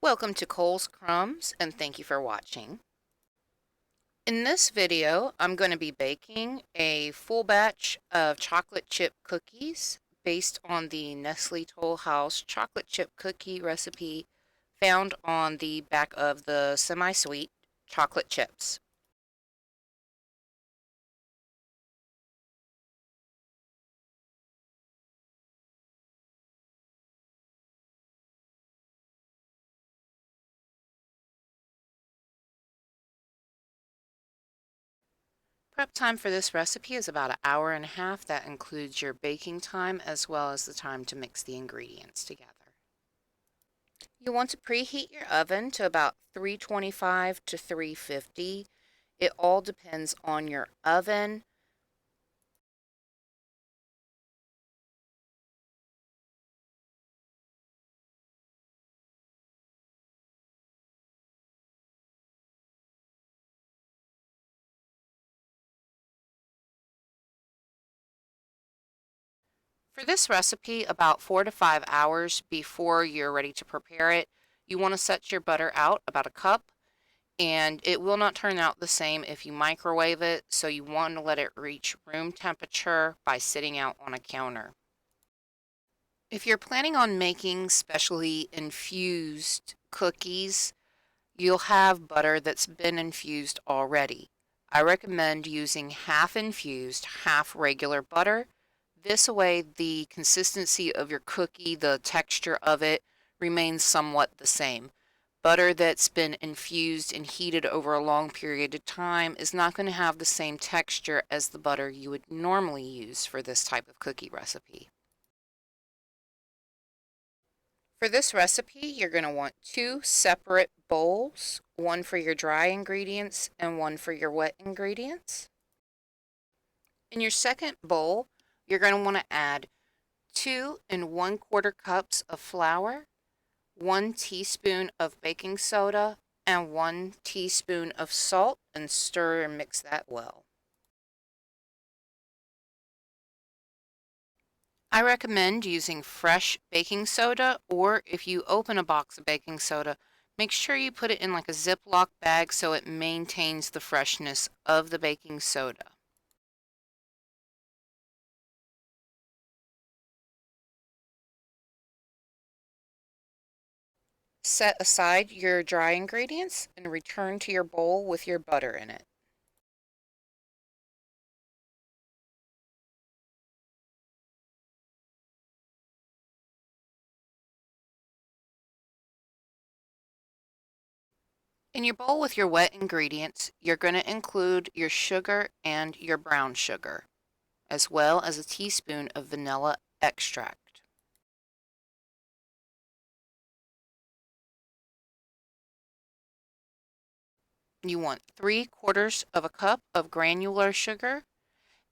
Welcome to Cole's Crumbs and thank you for watching. In this video, I'm going to be baking a full batch of chocolate chip cookies based on the Nestle Tollhouse Chocolate Chip Cookie recipe found on the back of the semi-sweet chocolate chips. Prep time for this recipe is about an hour and a half. That includes your baking time as well as the time to mix the ingredients together. You want to preheat your oven to about 325 to 350. It all depends on your oven. For this recipe, about 4 to 5 hours before you're ready to prepare it, you want to set your butter out about a cup, and it will not turn out the same if you microwave it, so you want to let it reach room temperature by sitting out on a counter. If you're planning on making specially infused cookies, you'll have butter that's been infused already. I recommend using half infused, half regular butter. This way, the consistency of your cookie, the texture of it, remains somewhat the same. Butter that's been infused and heated over a long period of time is not going to have the same texture as the butter you would normally use for this type of cookie recipe. For this recipe, you're going to want two separate bowls, one for your dry ingredients and one for your wet ingredients. In your second bowl, you're going to want to add 2 1/4 cups of flour, 1 teaspoon of baking soda, and 1 teaspoon of salt, and stir and mix that well. I recommend using fresh baking soda, or if you open a box of baking soda, make sure you put it in like a Ziploc bag so it maintains the freshness of the baking soda. Set aside your dry ingredients and return to your bowl with your butter in it. In your bowl with your wet ingredients, you're going to include your sugar and your brown sugar, as well as a teaspoon of vanilla extract. You want 3/4 of a cup of granular sugar,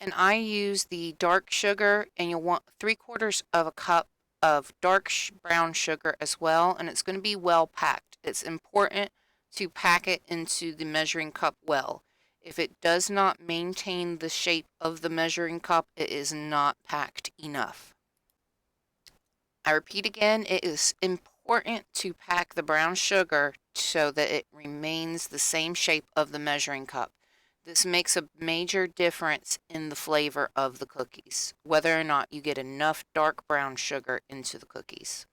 and I use the dark sugar, and you'll want 3/4 of a cup of dark brown sugar as well, and it's going to be well packed. It's important to pack it into the measuring cup well. If it does not maintain the shape of the measuring cup, it is not packed enough. I repeat again, it is important to pack the brown sugar so that it remains the same shape of the measuring cup. This makes a major difference in the flavor of the cookies, whether or not you get enough dark brown sugar into the cookies.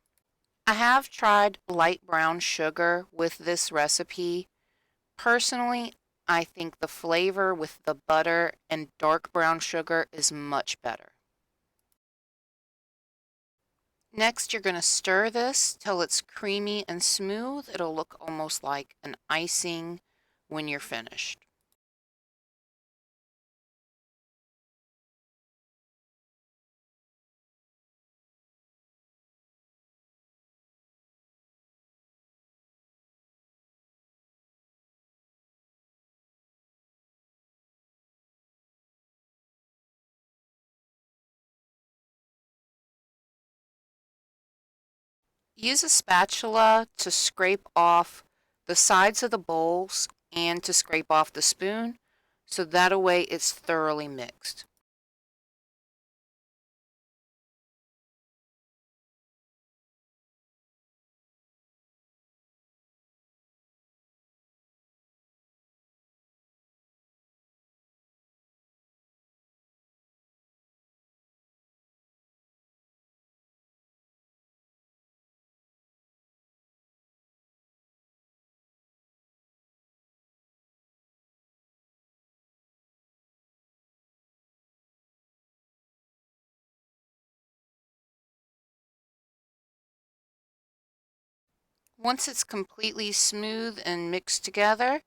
I have tried light brown sugar with this recipe. Personally, I think the flavor with the butter and dark brown sugar is much better. Next, you're going to stir this till it's creamy and smooth. It'll look almost like an icing when you're finished. Use a spatula to scrape off the sides of the bowls and to scrape off the spoon, so that way it's thoroughly mixed. Once it's completely smooth and mixed together,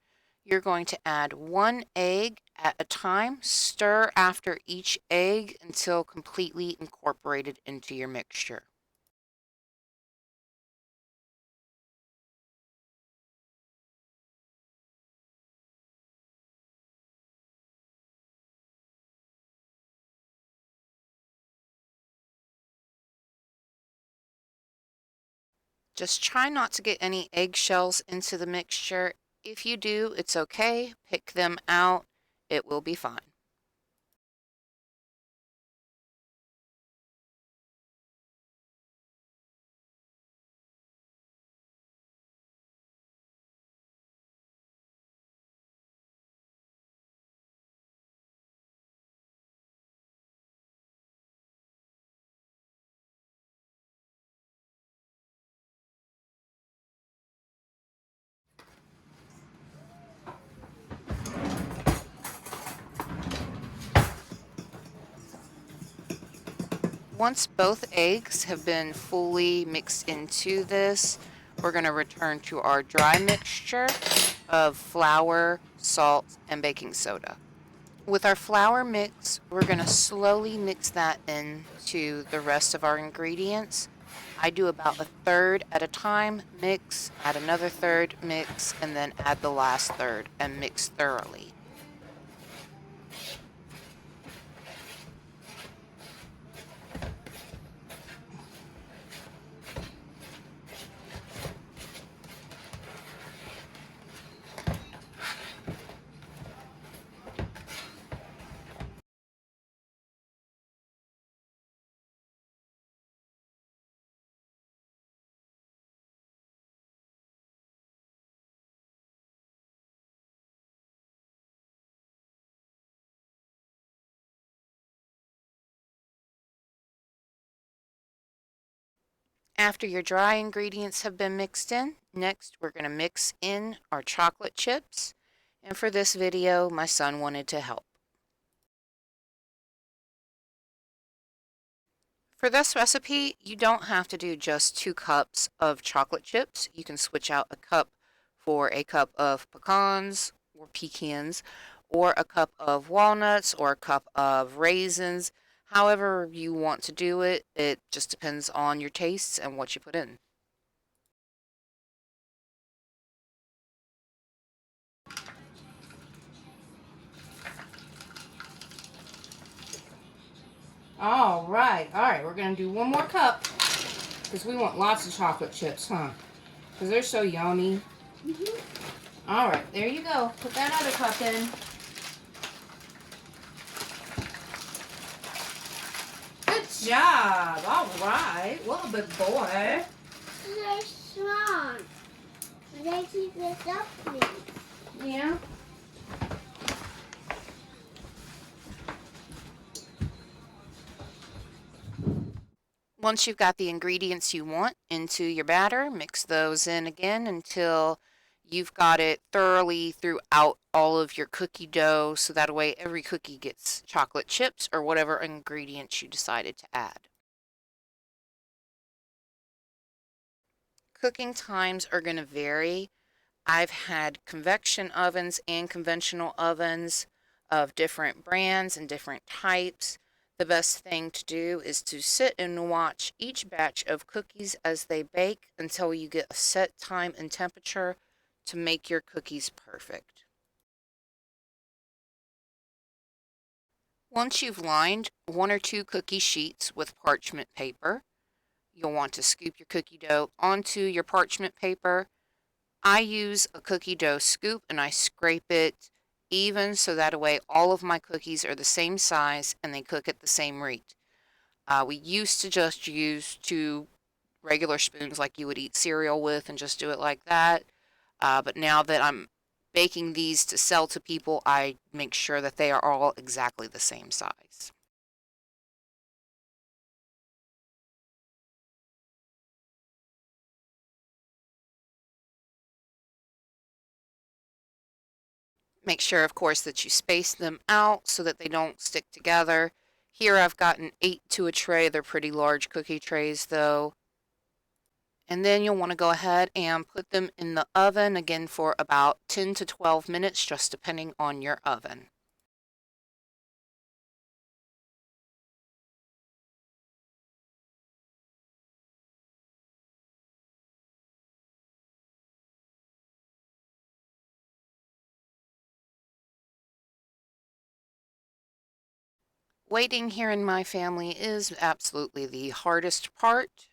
you're going to add 1 egg at a time. Stir after each egg until completely incorporated into your mixture. Just try not to get any eggshells into the mixture. If you do, it's okay. Pick them out. It will be fine. Once both eggs have been fully mixed into this, we're going to return to our dry mixture of flour, salt, and baking soda. With our flour mix, we're going to slowly mix that into the rest of our ingredients. I do about a third at a time, mix, add another third, mix, and then add the last third and mix thoroughly. After your dry ingredients have been mixed in, next we're going to mix in our chocolate chips. And for this video, my son wanted to help. For this recipe, you don't have to do just 2 cups of chocolate chips. You can switch out a cup for a cup of pecans, or a cup of walnuts, or a cup of raisins. However you want to do it, it just depends on your tastes and what you put in. All right, we're gonna do 1 more cup because we want lots of chocolate chips, huh? Because they're so yummy. All right, there you go. Put that other cup in. Good job. All right. Well, big boy. They're strong. They keep this up, please. Yeah. Once you've got the ingredients you want into your batter, mix those in again until you've got it thoroughly throughout all of your cookie dough, so that way every cookie gets chocolate chips or whatever ingredients you decided to add. Cooking times are going to vary. I've had convection ovens and conventional ovens of different brands and different types. The best thing to do is to sit and watch each batch of cookies as they bake until you get a set time and temperature to make your cookies perfect. Once you've lined 1 or 2 cookie sheets with parchment paper, you'll want to scoop your cookie dough onto your parchment paper. I use a cookie dough scoop and I scrape it even so that way all of my cookies are the same size and they cook at the same rate. We used to just use 2 regular spoons like you would eat cereal with and just do it like that. But now that I'm baking these to sell to people, I make sure that they are all exactly the same size. Make sure, of course, that you space them out so that they don't stick together. Here I've gotten 8 to a tray. They're pretty large cookie trays, though. And then you'll want to go ahead and put them in the oven again for about 10 to 12 minutes, just depending on your oven. Waiting here in my family is absolutely the hardest part.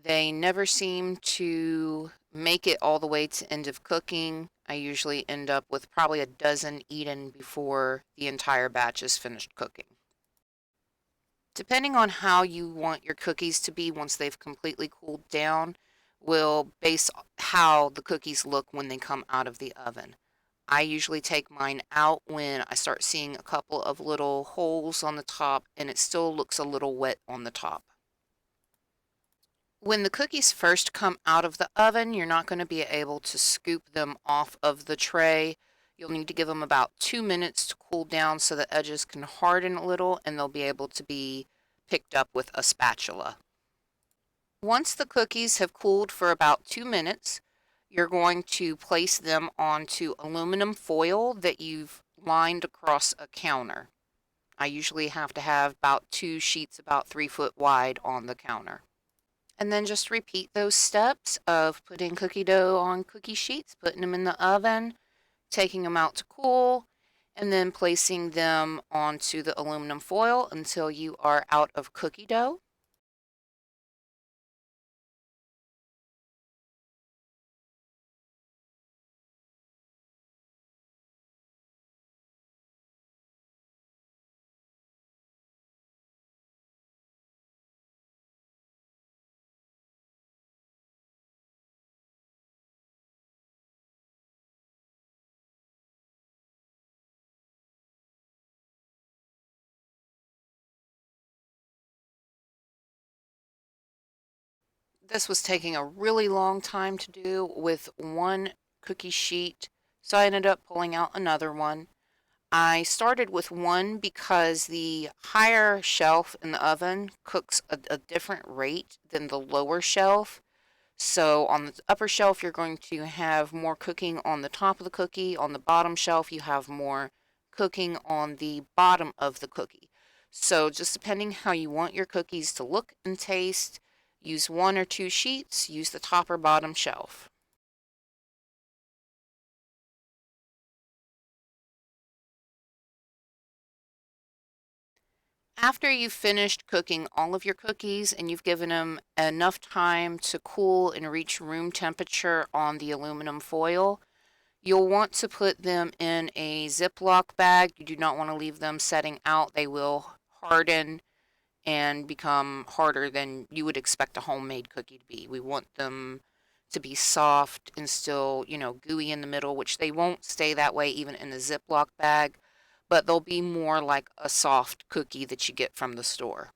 They never seem to make it all the way to end of cooking. I usually end up with probably a dozen eaten before the entire batch is finished cooking. Depending on how you want your cookies to be once they've completely cooled down, will base how the cookies look when they come out of the oven. I usually take mine out when I start seeing a couple of little holes on the top and it still looks a little wet on the top. When the cookies first come out of the oven, you're not going to be able to scoop them off of the tray. You'll need to give them about 2 minutes to cool down so the edges can harden a little and they'll be able to be picked up with a spatula. Once the cookies have cooled for about 2 minutes, you're going to place them onto aluminum foil that you've lined across a counter. I usually have to have about 2 sheets about 3 foot wide on the counter. And then just repeat those steps of putting cookie dough on cookie sheets, putting them in the oven, taking them out to cool, and then placing them onto the aluminum foil until you are out of cookie dough. This was taking a really long time to do with one cookie sheet, so I ended up pulling out another one. I started with one because the higher shelf in the oven cooks a different rate than the lower shelf. So on the upper shelf, you're going to have more cooking on the top of the cookie. On the bottom shelf, you have more cooking on the bottom of the cookie. So just depending how you want your cookies to look and taste, use 1 or 2 sheets, use the top or bottom shelf. After you've finished cooking all of your cookies and you've given them enough time to cool and reach room temperature on the aluminum foil, you'll want to put them in a Ziploc bag. You do not want to leave them setting out. They will harden and become harder than you would expect a homemade cookie to be. We want them to be soft and still, gooey in the middle, which they won't stay that way even in a Ziploc bag, but they'll be more like a soft cookie that you get from the store.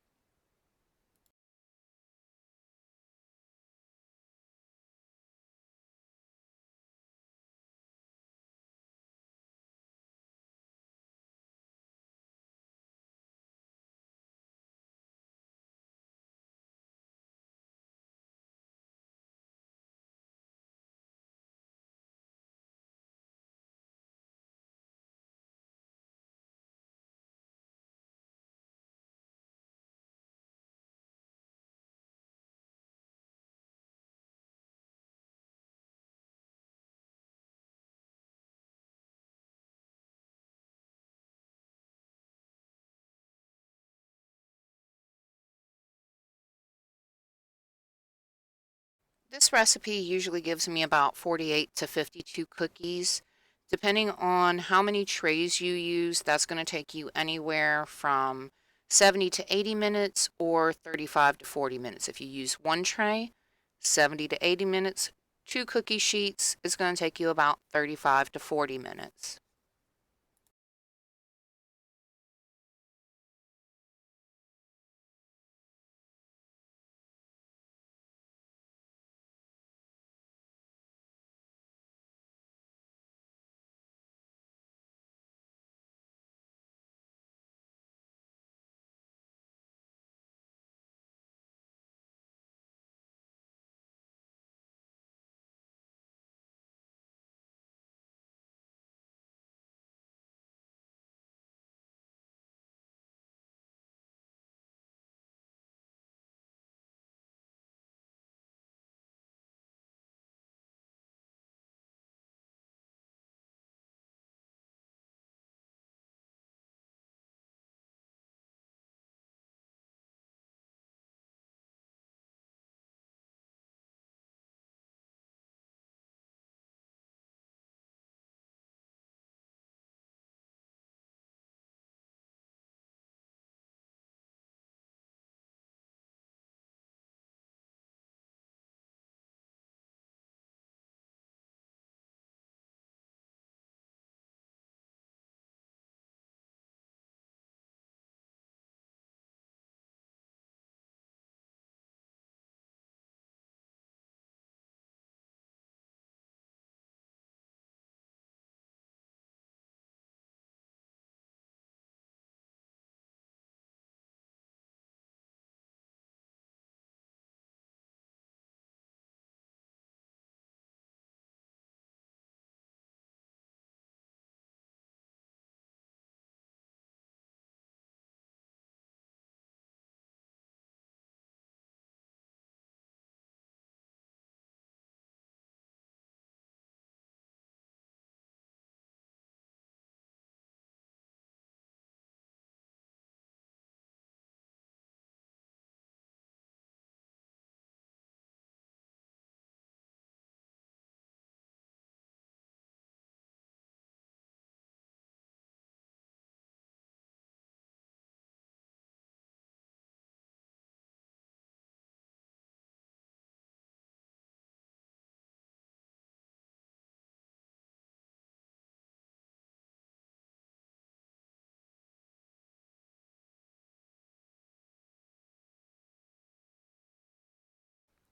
This recipe usually gives me about 48 to 52 cookies. Depending on how many trays you use, that's going to take you anywhere from 70 to 80 minutes or 35 to 40 minutes. If you use one tray, 70 to 80 minutes. 2 cookie sheets is going to take you about 35 to 40 minutes.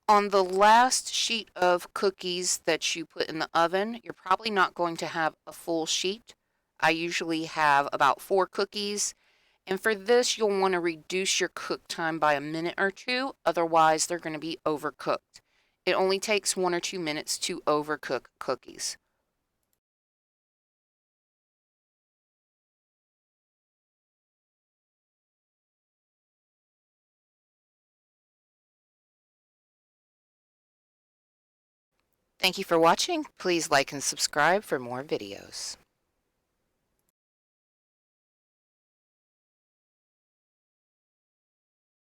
On the last sheet of cookies that you put in the oven, you're probably not going to have a full sheet. I usually have about 4 cookies, and for this you'll want to reduce your cook time by a minute or two, otherwise they're going to be overcooked. It only takes 1 or 2 minutes to overcook cookies. Thank you for watching. Please like and subscribe for more videos.